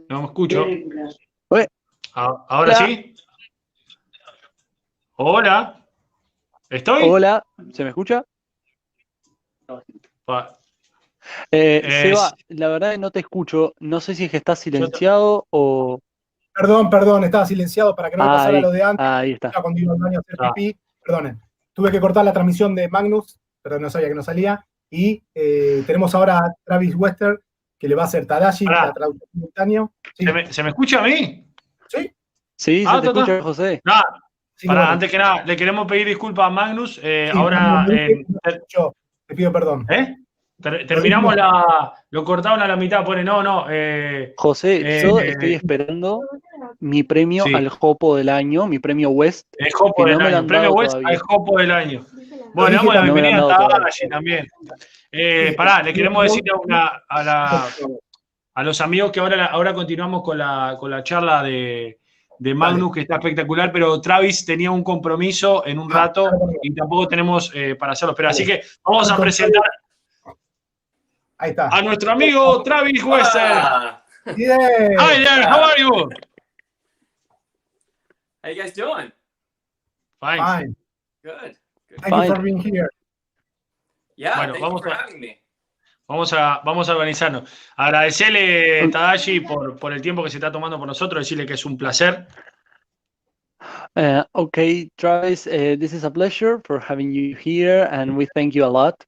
No me escucho. Oye, Ahora hola. sí. Hola. ¿Estoy? Hola, ¿se me escucha? Pa- Seba, la verdad que no te escucho. No sé si es que estás yo silenciado o... Perdón, estaba silenciado para que no me pasara lo de antes. Ahí está. Ya cuando iba al baño a hacer pipí, perdonen. Tuve que cortar la transmisión de Magnus, pero no sabía que no salía. Y tenemos ahora a Travis Wester, que le va a hacer Tadashi, la traducción simultánea. Sí. ¿Se me escucha a mí? Sí. Sí, se te escucha, José. Nada, Sí, pará, bueno. antes que nada, le queremos pedir disculpas a Magnus. Sí, Ahora, yo te pido perdón. terminamos lo cortaron a la mitad, pone, José, yo estoy esperando mi premio al Jopo del año, mi premio West, el Jopo que del no me lo año, han premio dado West todavía. al Jopo del año. Bueno, le damos la No me lo han bienvenida dado a todavía. Tadashi también. Pará, le queremos decir a los amigos que ahora continuamos con la charla de Magnus, que está espectacular, pero Travis tenía un compromiso en un rato y tampoco tenemos para hacerlo. Pero así que vamos a presentar Ahí está. a nuestro amigo Travis Wester. Yeah. Hi there, how are you? How you guys doing? Fine. Good. Thank you for being here. Yeah, bueno, thank you for having me. Vamos a organizarnos. Agradecerle, Tadashi, por el tiempo que se está tomando por nosotros, decirle que es un placer. Okay, Travis, this is a pleasure for having you here, and we thank you a lot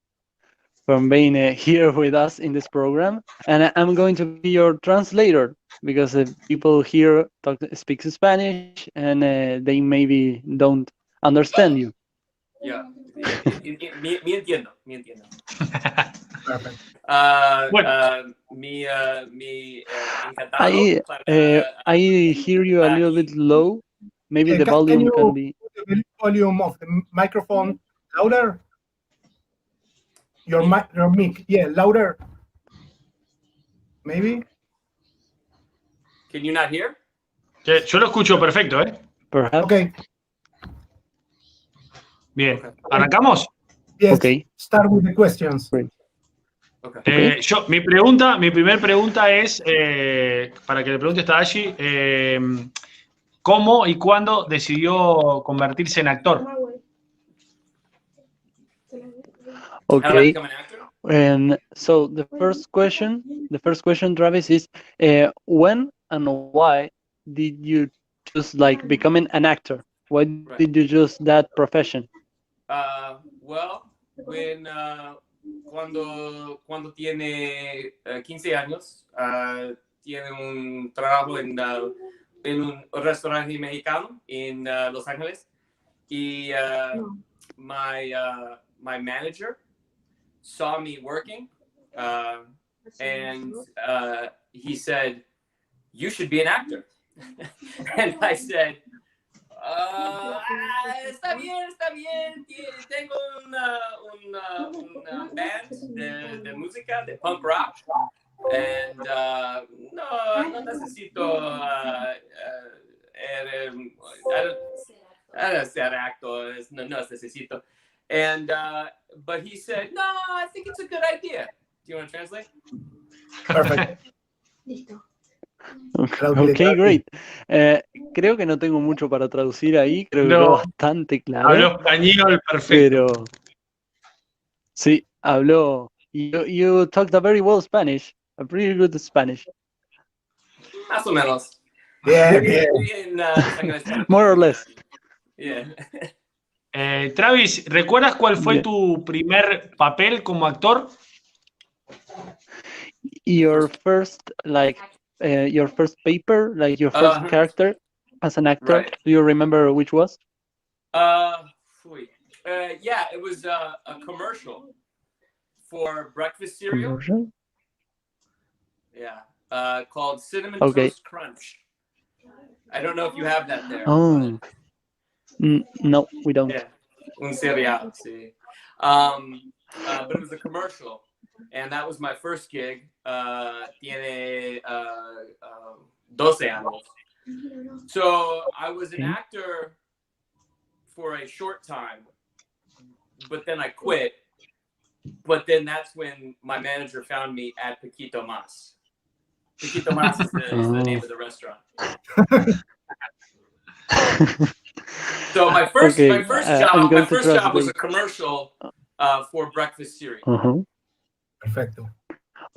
for being here with us in this program. And I'm going to be your translator because people here speak Spanish and they maybe don't understand you. Yeah, me entiendo. Perfect. Mi encantado. I hear you a little bit low. Maybe the volume can be. The volume of the microphone louder. Your mic, yeah, louder. Maybe. Can you not hear? Yo lo escucho perfecto, ¿eh? Perhaps. Okay. Bien. ¿Arrancamos? Yes. Okay. Start with the questions. Okay. Mi primera pregunta es, para que le pregunte a Tadashi, ¿cómo y cuándo decidió convertirse en actor? Okay. And so the first question, Travis, is when and why did you choose becoming an actor? Why did you choose that profession? Well, cuando tiene 15 años, tiene un trabajo en un restaurante mexicano en Los Ángeles, y my manager saw me working, and he said, "You should be an actor." And I said, está bien, tengo una band de música, de punk rock, and no necesito ser actor, no necesito. And but he said, "No, I think it's a good idea." Do you want to translate? Perfect. Okay, great. Creo que no tengo mucho para traducir ahí, creo que quedó bastante claro. Habló español perfecto. Pero sí, habló. You talked a very well Spanish, a pretty good Spanish. Más o menos. Bien. More or less. Yeah. Travis, ¿recuerdas cuál fue tu primer papel como actor? Your first paper, your first character as an actor. Right. Do you remember which was? Yeah, it was a commercial for breakfast cereal. Commercial? Yeah, called Cinnamon Toast Crunch. I don't know if you have that there. Oh, no, we don't. Yeah, un cereal, sí. But it was a commercial, and that was my first gig. Tiene 12 años. So I was an actor for a short time, but then I quit. But then that's when my manager found me at Poquito Mas. Poquito Más is the name of the restaurant. So my first job was a commercial for breakfast cereal. Perfecto.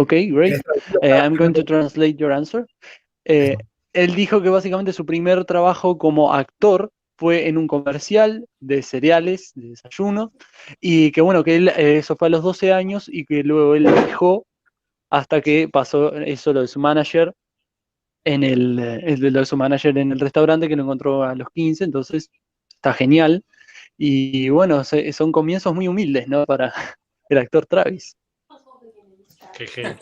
Okay, great. I'm going to translate your answer. Él dijo que básicamente su primer trabajo como actor fue en un comercial de cereales, de desayuno, y que bueno, que él, eso fue a los 12 años y que luego él dejó hasta que pasó eso lo de su manager lo de su manager en el restaurante, que lo encontró a los 15, entonces está genial. Y bueno, son comienzos muy humildes, ¿no? Para el actor Travis. Qué genio.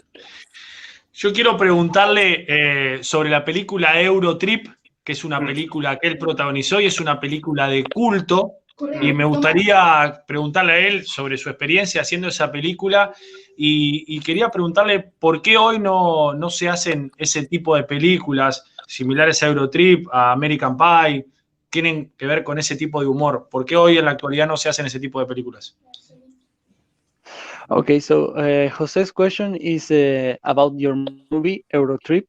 Yo quiero preguntarle sobre la película Aerotrip, que es una película que él protagonizó y es una película de culto. Y me gustaría preguntarle a él sobre su experiencia haciendo esa película y quería preguntarle por qué hoy no se hacen ese tipo de películas similares a Aerotrip, a American Pie, tienen que ver con ese tipo de humor. ¿Por qué hoy en la actualidad no se hacen ese tipo de películas? Okay, so Jose's question is about your movie Aerotrip,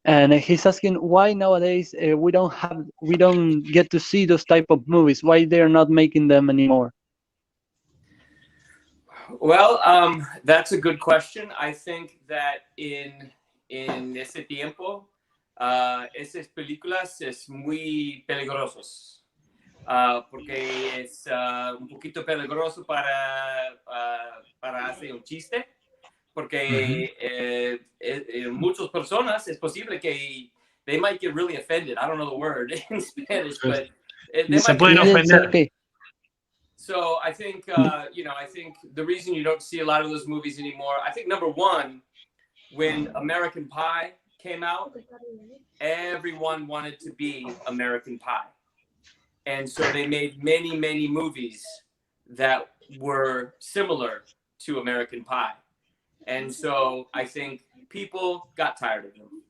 and he's asking why nowadays we don't get to see those type of movies. Why they're not making them anymore? Well, that's a good question. I think that in ese tiempo, esas películas es muy peligrosos. Porque es un poquito peligroso para hacer un chiste, porque muchas personas es posible que they might get really offended. I don't know the word in Spanish, but they Se might pueden ofender. Okay. So I think I think the reason you don't see a lot of those movies anymore, I think number one, when American Pie came out, everyone wanted to be American Pie. And so they made many, many movies that were similar to American Pie. And so I think people got tired of them.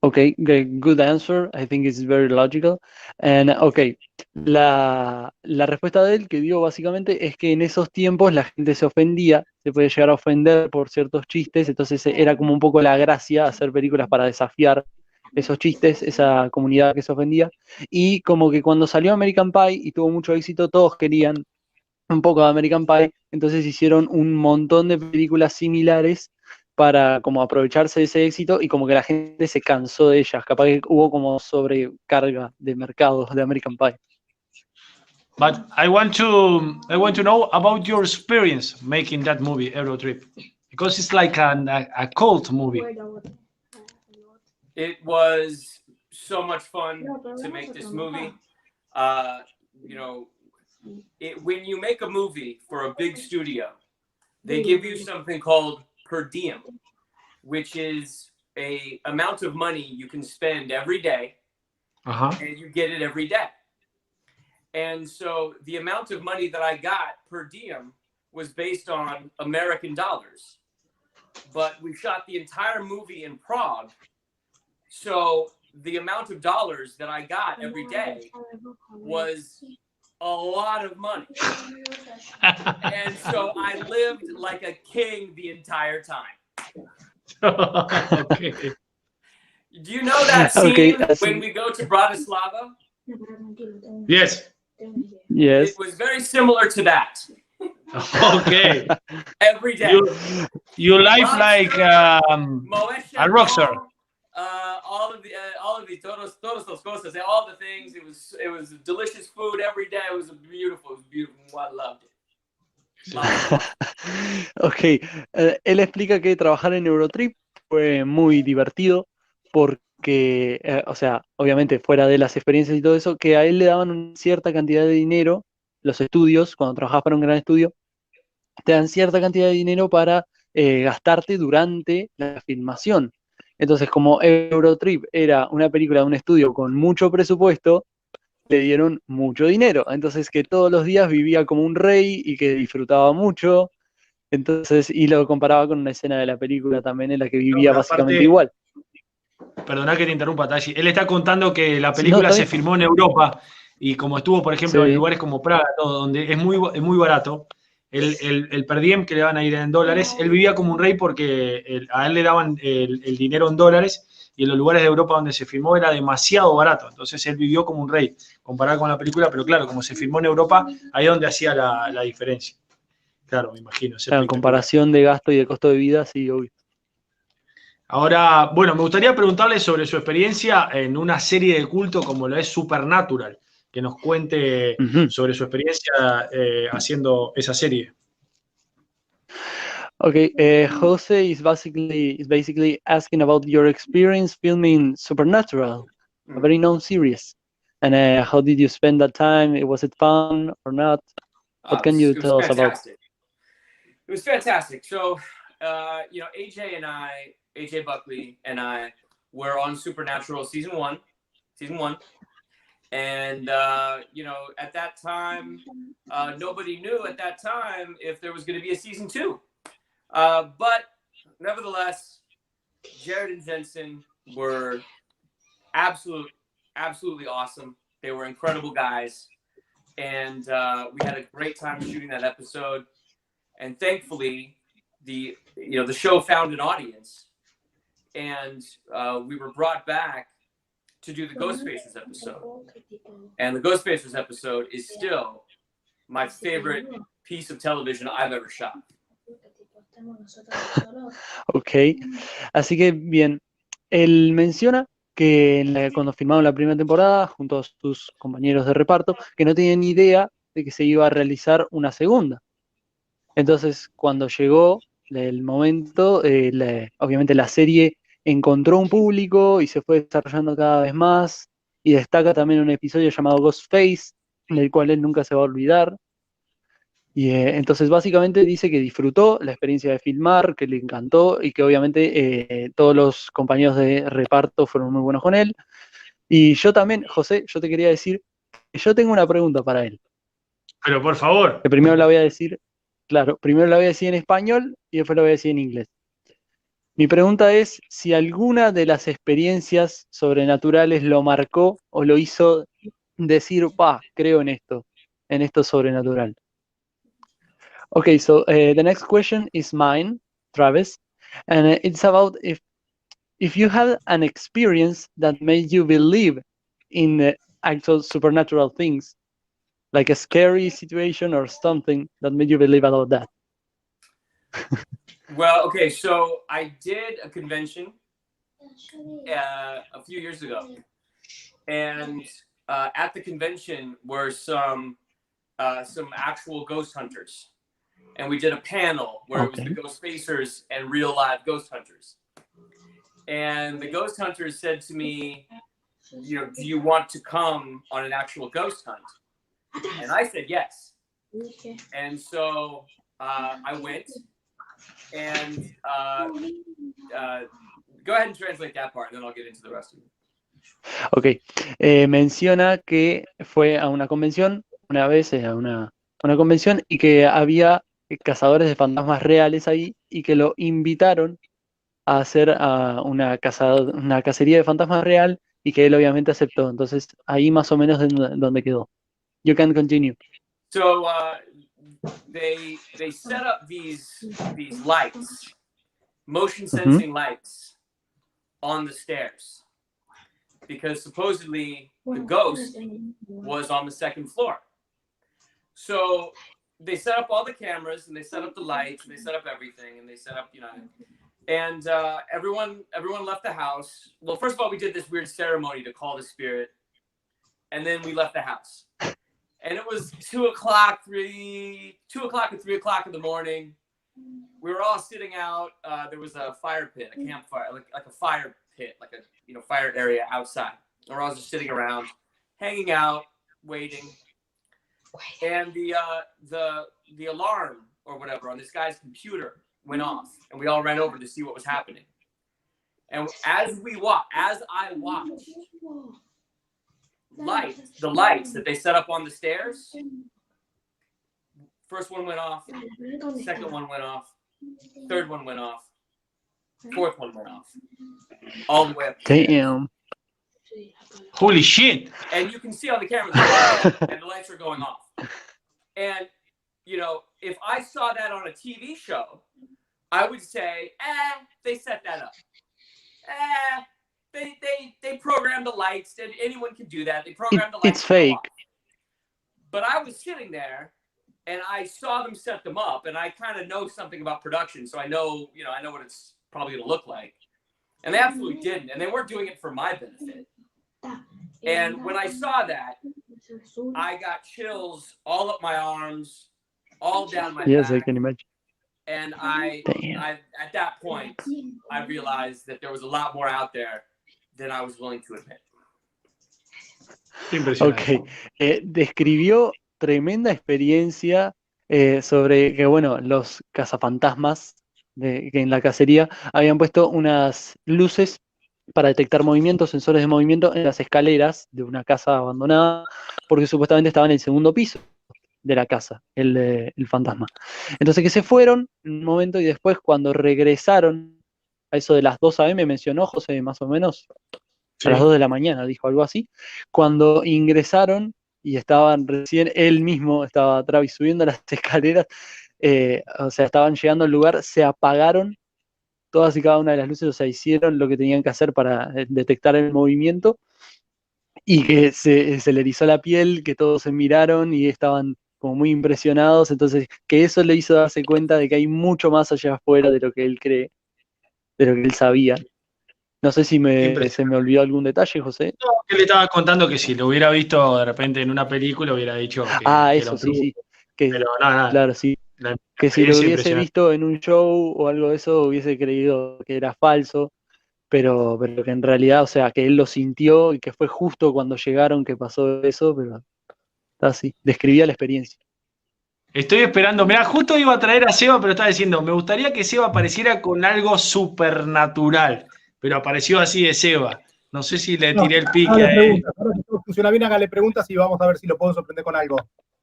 Okay, good answer. I think it's very logical. And okay, la respuesta de él que dio básicamente es que en esos tiempos la gente se ofendía, se puede llegar a ofender por ciertos chistes, entonces era como un poco la gracia hacer películas para desafiar esos chistes, esa comunidad que se ofendía, y como que cuando salió American Pie y tuvo mucho éxito, todos querían un poco de American Pie, entonces hicieron un montón de películas similares para como aprovecharse de ese éxito y como que la gente se cansó de ellas, capaz que hubo como sobrecarga de mercados de American Pie. But I want to know about your experience making that movie, Aerotrip, because it's like a cult movie. It was so much fun to make this movie. When you make a movie for a big studio, they give you something called per diem, which is a amount of money you can spend every day, and you get it every day. And so the amount of money that I got per diem was based on American dollars. But we shot the entire movie in Prague. So the amount of dollars that I got every day was a lot of money. And so I lived like a king the entire time. Okay. Do you know that scene when we go to Bratislava? Yes. Yes. It was very similar to that. Okay. Every day. You life like a rock star. All of the todas las cosas, all the things. It was delicious food every day. It was beautiful. I loved it. Ok, él explica que trabajar en Eurotrip fue muy divertido porque, o sea, obviamente fuera de las experiencias y todo eso, que a él le daban una cierta cantidad de dinero, los estudios, cuando trabajas para un gran estudio, te dan cierta cantidad de dinero para gastarte durante la filmación. Entonces, como Aerotrip era una película de un estudio con mucho presupuesto, le dieron mucho dinero. Entonces, que todos los días vivía como un rey y que disfrutaba mucho. Entonces, y lo comparaba con una escena de la película también en la que vivía básicamente igual. Perdona que te interrumpa, Tashi. Él está contando que la película se filmó en Europa y como estuvo, por ejemplo, en lugares como Praga, todo, donde es muy barato, el per diem que le van a ir en dólares. Él vivía como un rey porque a él le daban el dinero en dólares y en los lugares de Europa donde se filmó era demasiado barato. Entonces él vivió como un rey, comparado con la película, pero claro, como se filmó en Europa, ahí es donde hacía la diferencia. Claro, me imagino. Claro, en comparación de gasto y de costo de vida, sí, obvio. Ahora, bueno, me gustaría preguntarle sobre su experiencia en una serie de culto como lo es Supernatural, que nos cuente sobre su experiencia haciendo esa serie. Okay, Jose is basically asking about your experience filming Supernatural, a very known series, and how did you spend that time? Was it fun or not? What can you tell us about? It was fantastic. So, you know, AJ Buckley and I were on Supernatural season one, and you know, at that time, nobody knew at that time if there was going to be a season 2. But nevertheless, Jared and Jensen were absolutely awesome. They were incredible guys, and we had a great time shooting that episode. And thankfully, the show found an audience, and we were brought back to do the Ghostfacers episode. And the Ghostfacers episode is still my favorite piece of television I've ever shot. Ok, así que bien, él menciona que cuando filmaron la primera temporada, junto a sus compañeros de reparto, que no tenían ni idea de que se iba a realizar una segunda. Entonces, cuando llegó el momento, obviamente la serie encontró un público y se fue desarrollando cada vez más, y destaca también un episodio llamado Ghostface, del cual él nunca se va a olvidar. Y entonces básicamente dice que disfrutó la experiencia de filmar, que le encantó y que obviamente todos los compañeros de reparto fueron muy buenos con él. Y yo también, José, yo te quería decir que yo tengo una pregunta para él. Pero por favor. Que primero la voy a decir, claro, primero la voy a decir en español y después la voy a decir en inglés. Mi pregunta es si alguna de las experiencias sobrenaturales lo marcó o lo hizo decir, creo en esto sobrenatural. Okay, so the next question is mine, Travis, and it's about if you had an experience that made you believe in actual supernatural things, like a scary situation or something that made you believe about that. Well, okay, so I did a convention a few years ago, and at the convention were some actual ghost hunters. And we did a panel where it was the Ghostfacers and real live ghost hunters. And the ghost hunters said to me, you know, do you want to come on an actual ghost hunt? And I said yes. And so I went. And go ahead and translate that part, and then I'll get into the rest of it. Ok, menciona que fue a una convención, una vez a una convención, y que había cazadores de fantasmas reales ahí y que lo invitaron a hacer una cacería de fantasmas real y que él obviamente aceptó. Entonces ahí más o menos donde quedó. You can continue. So they set up these lights, motion sensing lights on the stairs because supposedly the ghost was on the second floor. So they set up all the cameras and they set up the lights and they set up everything and they set up, you know, and everyone left the house. Well, first of all, we did this weird ceremony to call the spirit, and then we left the house. And it was 2 o'clock and 3 o'clock in the morning. We were all sitting out. There was a fire pit, a campfire, like a fire pit, like a fire area outside. We're all just sitting around, hanging out, waiting. And the alarm or whatever on this guy's computer went off, and we all ran over to see what was happening. And as I watched, the lights that they set up on the stairs, first one went off, second one went off, third one went off, fourth one went off, all the way up. Damn. Holy shit. And you can see on the camera and the lights are going off. And you know, if I saw that on a TV show, I would say, they set that up. They programmed the lights, and anyone can do that. They programmed the lights. It's fake. But I was sitting there, and I saw them set them up, and I kind of know something about production, so I know what it's probably going to look like. And they absolutely didn't, and they weren't doing it for my benefit. And when I saw that, I got chills all up my arms, all down my Yes, back. I can imagine. And I at that point, I realized that there was a lot more out there than I was willing to admit. Ok, describió tremenda experiencia sobre que, bueno, los cazafantasmas que en la cacería habían puesto unas luces para detectar movimientos, sensores de movimiento en las escaleras de una casa abandonada, porque supuestamente estaba en el segundo piso de la casa, el fantasma. Entonces que se fueron en un momento y después cuando regresaron, a eso de las 2 a.m. mencionó José, más o menos, Sí. a las 2 de la mañana, dijo algo así, cuando ingresaron y estaban recién, él mismo estaba Travis subiendo las escaleras, o sea, estaban llegando al lugar, se apagaron todas y cada una de las luces, o sea, hicieron lo que tenían que hacer para detectar el movimiento y que se le erizó la piel, que todos se miraron y estaban como muy impresionados, entonces que eso le hizo darse cuenta de que hay mucho más allá afuera de lo que él cree, de lo que él sabía. No sé si se me olvidó algún detalle, José. No, él le estaba contando que si lo hubiera visto de repente en una película hubiera dicho que era Eso un truco. sí. Que, Pero nada, claro, sí. la Que si lo experiencia hubiese impresionante. visto en un show o algo de eso, hubiese creído que era falso, pero que en realidad, o sea, que él lo sintió y que fue justo cuando llegaron que pasó eso, pero así, describía la experiencia. Estoy esperando, mirá, justo iba a traer a Seba, pero estaba diciendo, me gustaría que Seba apareciera con algo supernatural, pero apareció así de Seba. No sé si le tiré el pique Hágale a él. preguntas. Ahora que todo funciona bien, hágale preguntas y vamos a ver si lo puedo sorprender con algo.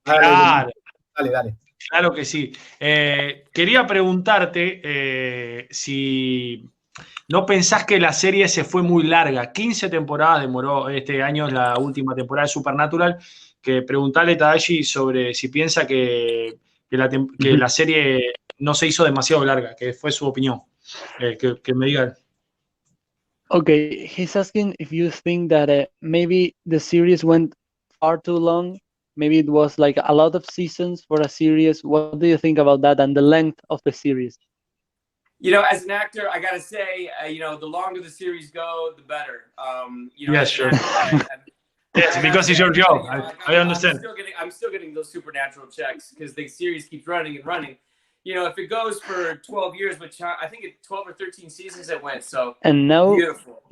Claro, Dale. claro que sí. Quería preguntarte si no pensás que la serie se fue muy larga. 15 temporadas demoró este año, la última temporada de Supernatural. Que preguntarle a Tadashi sobre si piensa que la serie no se hizo demasiado larga, que fue su opinión. Que me diga. Okay, he's asking if you think that maybe the series went far too long. Maybe it was like a lot of seasons for a series. What do you think about that and the length of the series? You know, as an actor, I gotta say, the longer the series go, the better. Yes, sure. Yes, because it's your job. I understand. I'm still getting those supernatural checks because the series keeps running and running. You know, if it goes for 12 years, which I think it's 12 or 13 seasons it went. So and now, beautiful.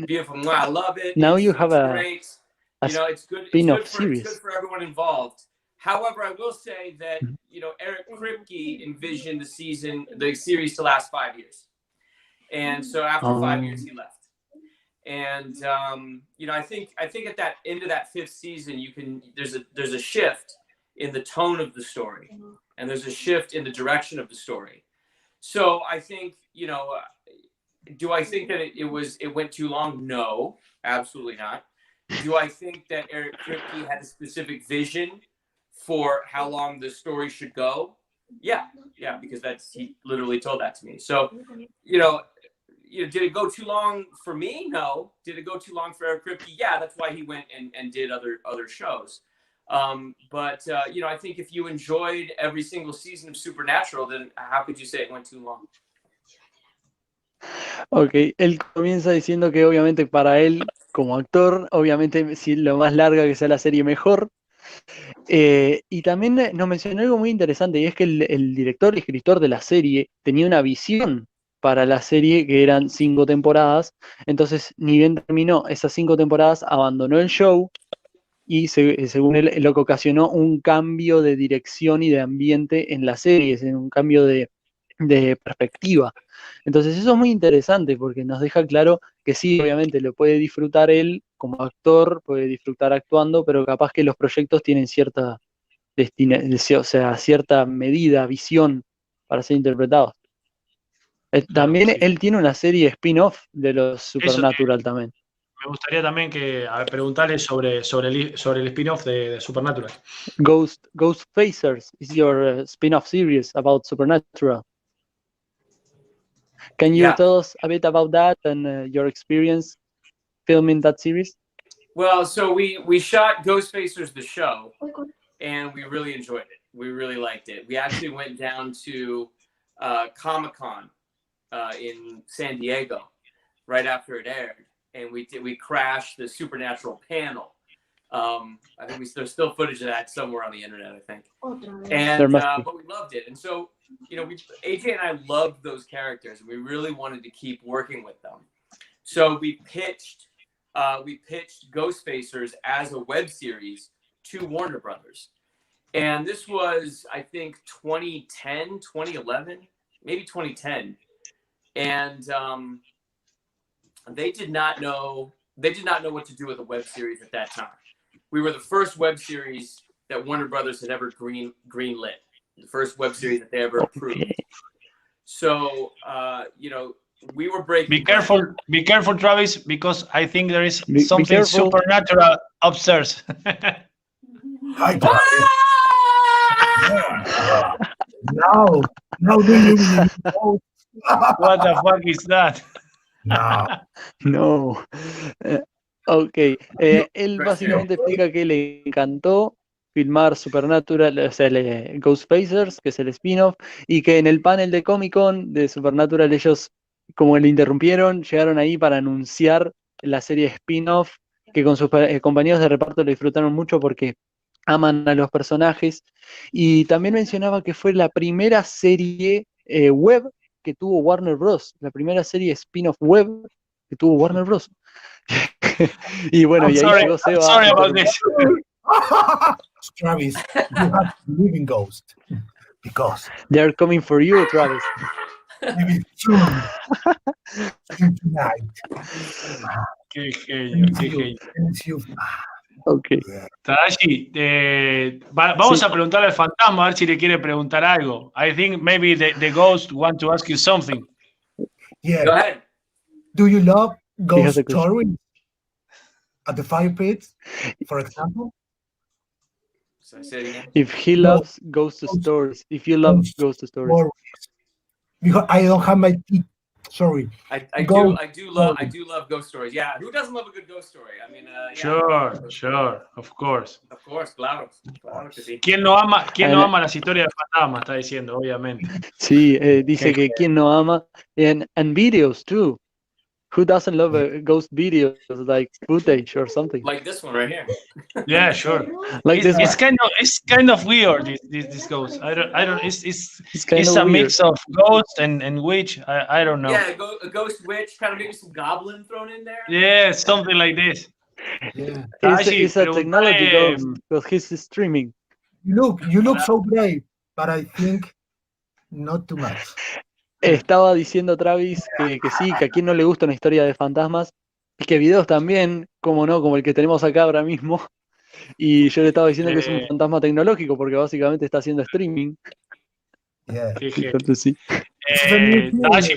I love it. Now it's great. It's good. Series. It's good for everyone involved. However, I will say that Eric Kripke envisioned the series to last 5 years, and so after 5 years he left. And I think at that end of that 5th season, there's a shift in the tone of the story, and there's a shift in the direction of the story. So I think do I think that it went too long? No, absolutely not. Do I think that Eric Kripke had a specific vision for how long the story should go? Yeah, because he literally told that to me. So did it go too long for me? No. Did it go too long for Eric Kripke? Yeah, that's why he went and did other shows. But I think if you enjoyed every single season of Supernatural, then how could you say it went too long? Ok, él comienza diciendo que obviamente para él, como actor, obviamente si lo más larga que sea la serie mejor. Y también nos mencionó algo muy interesante, y es que el director y escritor de la serie tenía una visión para la serie que eran 5 temporadas, entonces ni bien terminó esas 5 temporadas, abandonó el show y según él lo que ocasionó un cambio de dirección y de ambiente en la serie, un cambio de perspectiva. Entonces eso es muy interesante porque nos deja claro que sí, obviamente lo puede disfrutar él como actor, puede disfrutar actuando, pero capaz que los proyectos tienen cierta cierta medida, visión para ser interpretados. También sí. él tiene una serie spin-off de los Supernatural también. me gustaría también preguntarle sobre el spin-off de Supernatural. Ghost Facers is your spin-off series about Supernatural. Can you tell us a bit about that and your experience filming that series? Well, so we shot Ghost Facers the show, and we really enjoyed it. We really liked it. We actually went down to Comic-Con in San Diego right after it aired, and we crashed the Supernatural panel. I think there's still footage of that somewhere on the internet, I think. And but we loved it, and so AJ and I loved those characters, and we really wanted to keep working with them. So we pitched Ghost Facers as a web series to Warner Brothers, and this was, I think, 2010, 2011, maybe 2010, and they did not know what to do with a web series at that time. We were the first web series that Warner Brothers had ever greenlit, the first web series that they ever approved. So, we were breaking. Be careful, Travis, because I think there is something supernatural upstairs. Hi, Travis. No, do you know? What the fuck is that? No. Ok, él básicamente explica que le encantó filmar Supernatural, o sea, Ghost Facers, que es el spin-off, y que en el panel de Comic-Con de Supernatural ellos, como le interrumpieron, llegaron ahí para anunciar la serie spin-off, que con sus compañeros de reparto lo disfrutaron mucho porque aman a los personajes, y también mencionaba que fue la primera serie web que tuvo Warner Bros., la primera serie spin-off web que tuvo Warner Bros. Y bueno, y ahí llegó Seba. Sorry about this. Travis, you have to believe in ghosts because they're coming for you, Travis. Maybe soon tonight. Qué genio. Okay. Tadashi, vamos a preguntarle al fantasma a ver si le quiere preguntar algo. I think maybe the ghost want to ask you something. Yeah. Go ahead. Do you love ghost stories at the fire pit, for example? So I say it again. If he loves ghost stories, if you love ghost stories. Because I don't have my teeth. Sorry. I do love ghost stories. Yeah, who doesn't love a good ghost story? I mean, yeah. Sure, of course. Of course, claro que sí. ¿Quién no ama las historias de fantasmas? Está diciendo, obviamente. Sí, dice que quién no ama, and videos too. Who doesn't love a ghost videos like footage or something? Like this one right here. Yeah, sure. Like it's kind of weird. This ghost. I don't. It's a mix of ghost and witch. I don't know. Yeah, a ghost witch, kind of maybe some goblin thrown in there. Yeah, something like this. Yeah. It's a technology ghost because he's streaming. You look so brave, but I think not too much. Estaba diciendo Travis que sí, que a quien no le gusta una historia de fantasmas, y que videos también, como no, como el que tenemos acá ahora mismo. Y yo le estaba diciendo que es un fantasma tecnológico porque básicamente está haciendo streaming. Yeah. Entonces sí. Tashi,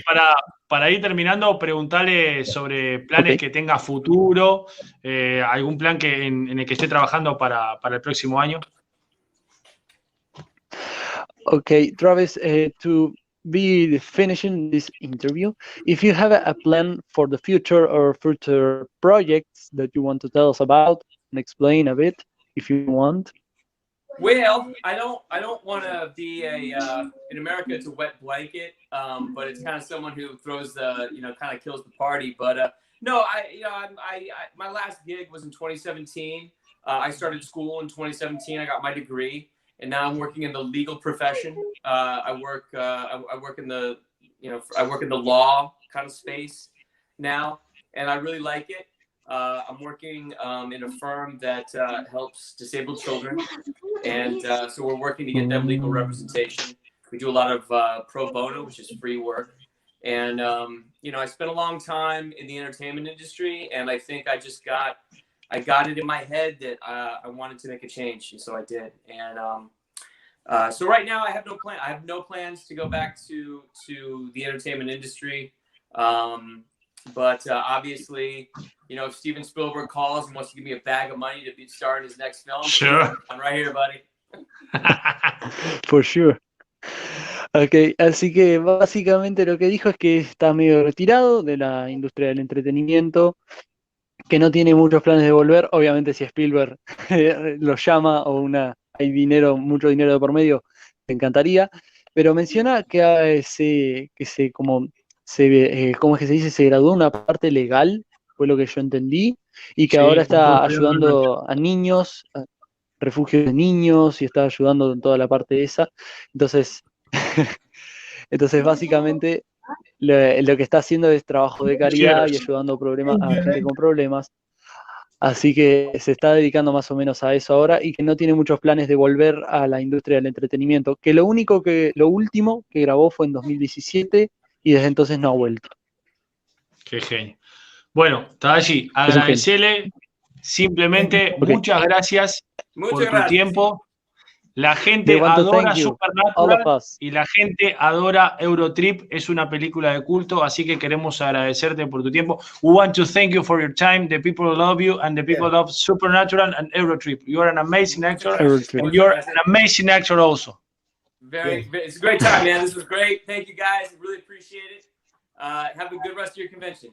para ir terminando, preguntarle sobre planes que tenga futuro, algún plan en el que esté trabajando para el próximo año. Okay, Travis, to be finishing this interview, if you have a plan for the future or future projects that you want to tell us about and explain a bit, if you want. Well, I don't want to be in America it's a wet blanket, but it's kind of someone who throws the kind of kills the party. But no, my last gig was in 2017. I started school in 2017. I got my degree. And now I'm working in the legal profession. I work in the law kind of space now, and I really like it. I'm working in a firm that helps disabled children, and so we're working to get them legal representation. We do a lot of pro bono, which is free work, and I spent a long time in the entertainment industry, and I think I got it in my head that I wanted to make a change, and so I did. And so right now I have no plan. I have no plans to go back to the entertainment industry. But obviously, you know, if Steven Spielberg calls and wants to give me a bag of money to be starring his next film, Sure. I'm right here, buddy. For sure. Ok, así que básicamente lo que dijo es que está medio retirado de la industria del entretenimiento, que no tiene muchos planes de volver. Obviamente si Spielberg lo llama o hay dinero, mucho dinero de por medio, te encantaría. Pero menciona que ¿cómo es que se dice? Se graduó en una parte legal, fue lo que yo entendí, y que Sí, ahora con todo está estudiando en Nacho. ayudando a niños, a refugios de niños, y está ayudando en toda la parte esa. Entonces, básicamente lo que está haciendo es trabajo de caridad y Cheers. ayudando a gente con problemas. Así que se está dedicando más o menos a eso ahora y que no tiene muchos planes de volver a la industria del entretenimiento. Que lo último que grabó fue en 2017 y desde entonces no ha vuelto. Qué genio. Bueno, Tadashi, Es un genio. agradecele simplemente Ok. muchas gracias por Muchas tu gracias. tiempo. La They gente want to adora thank you, all Supernatural of us. y la gente adora Aerotrip. Es una película de culto, así que queremos agradecerte por tu tiempo. We want to thank you for your time. The people love you and the people love Supernatural and Aerotrip. You are an amazing actor and you're an amazing actor also. It's a great time, man. This was great. Thank you guys. Really appreciate it. Have a good rest of your convention.